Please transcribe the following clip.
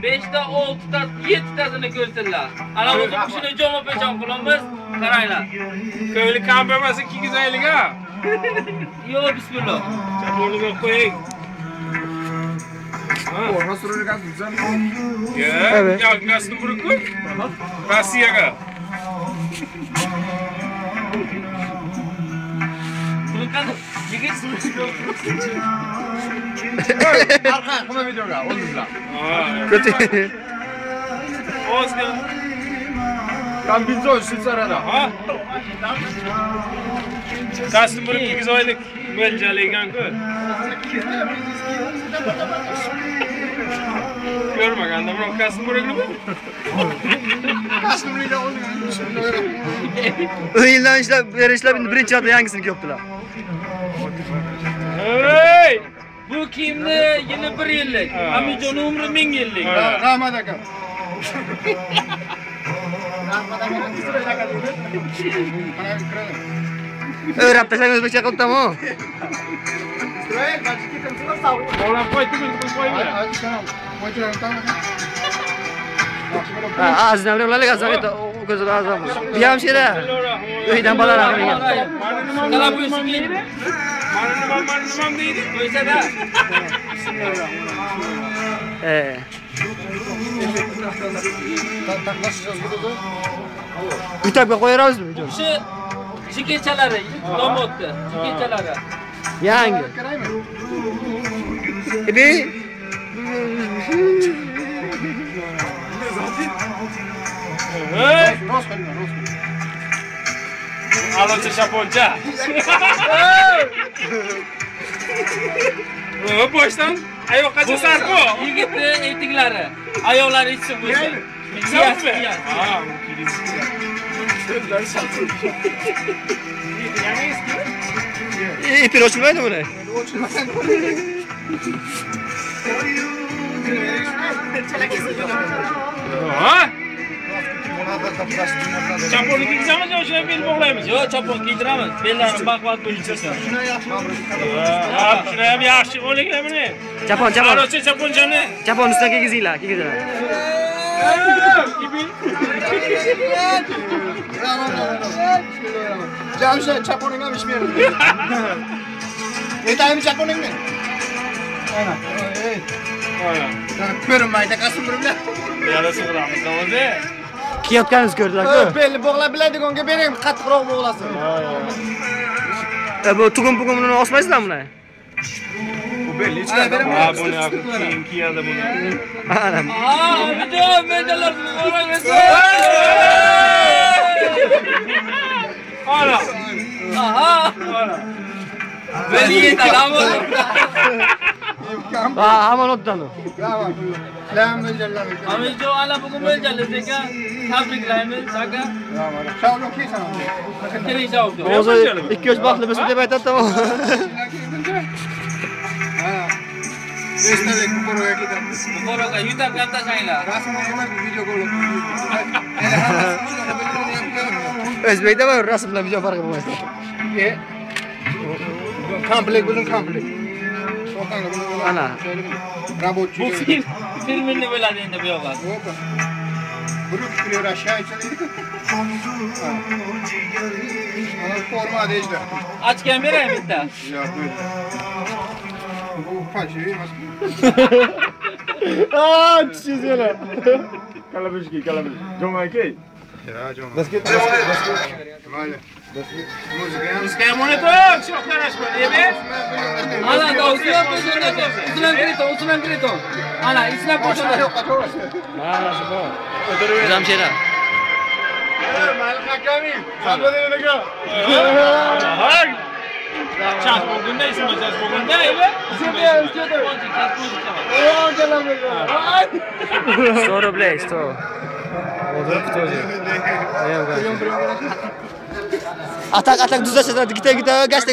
5ta, 6ta, 7tasini ko'rsinlar. Ana o'zi shuni jo'ma-peshon qilamiz. Qaranglar. Ko'ngli kam bo'lmasa kiygizaylik ha. Yo'q, bismillah. Chaponiga qo'ying. Forma surulgan güzel. Evet. Yaklaştım bırakın. Rossiyaga. Arka kime videoga? Oldular. Kötü. Ozga. Kan binzo sizlarada. Ha? Kasım bırakın 2 oylik mo'ljalagan ku. Görmaganda birov kasım bırakın mı? Kasımliga olgan. O'yindan ishlab berishlar birinchi hafta yangisini ko'pdilar. Hey! Bu kiyimni yili 1 yillik, Amijon umri 1000 yillik. Rahmat aka. Öğrenip taşan Özbekçe qilib tamam. Ola qo'ydi, qo'yma. Azizdan ularga azizdan ko'zlar azam. Biyamshira. Uydan bolalar qilgan. Talab qo'ysin deydi. Mana nima deydi? Qo'ysa-da. YouTube'ga qo'yaramizmi video? Shu chikechalari, domotni, chikechalari. Yangi. Ebe Hey! Alocha shaponcha. Boshdan oyoqqacha sarpo. Yigitni etiklari, ayoqlari ichsin bo'lsa. Ha, ipin ochilmaydi buni. ha? Chaponni kiygizamiz yo shuni bel bog'laymiz? Yo'q, chopon kiydiramiz. Bellarini baquvvat bo'lishi. Ha, shuni ham yaxshi o'ylaylar buni. Chapon. Alocha chaponchani. Chapon ustidan kiygizinglar, kiygizinglar. Jamshid chaponingga ham ish berdi. Aytaymi chaponingni? Ana. Ko'rinmaydi qasam bilan. Yana sig'ramiz o'zi. Kiyotganingizni ko'rdilar-ku. Belni bog'lab biladiganga bering, qattiqroq bog'lasin. Bu tugun-bugunni osmaysizlarmi buni? Bu belli ichkarida. Ha, buni keyin kiyadi buni. Ana. Amijon, mendalarni o'raversin. Ana. Aha. Beni yetalam. Ha, hamon o'tdan u. Lam mo'ljallar. Amijon, ana bugun mo'ljallar ekan. Tabriklaymiz, aka. Shavlon kiysan. Keling shavlon. O'zi 2-3 baxtli bo'lsin deb aytadi tamom. Esnalik Buxoroga ketamiz. Buxoroga YouTube ham tashlaylar. Rasmni emas, video ko'rib. O'zbekda va rasm bilan video farqi bo'lmaydi. Komplekt bo'lsin, komplekt. Ana. Рабочий. Bu filmini bo'ladi endi bu yoqqa. Buruq превращается. Ana forma deydi. Ochgan beray bitta. Yo'q, bo'ldi. Bu fajr emas. Çiz yana. Kalamışki. Jomakey. Ya, Jon. Basket. Mayli. Bizga monitor, shoqlarash bor, ebe. Ana, do'stlar, usulan kreton. Ana, islab qo'shadi. Mana shu bor. Jamshira. Malik akaning. Sabrdinga. Chas bo'lganda, ismi chas bo'lganda, ebe. $100 рублей, 100. Вот тоже. Atak düzleşti. Gite gashta.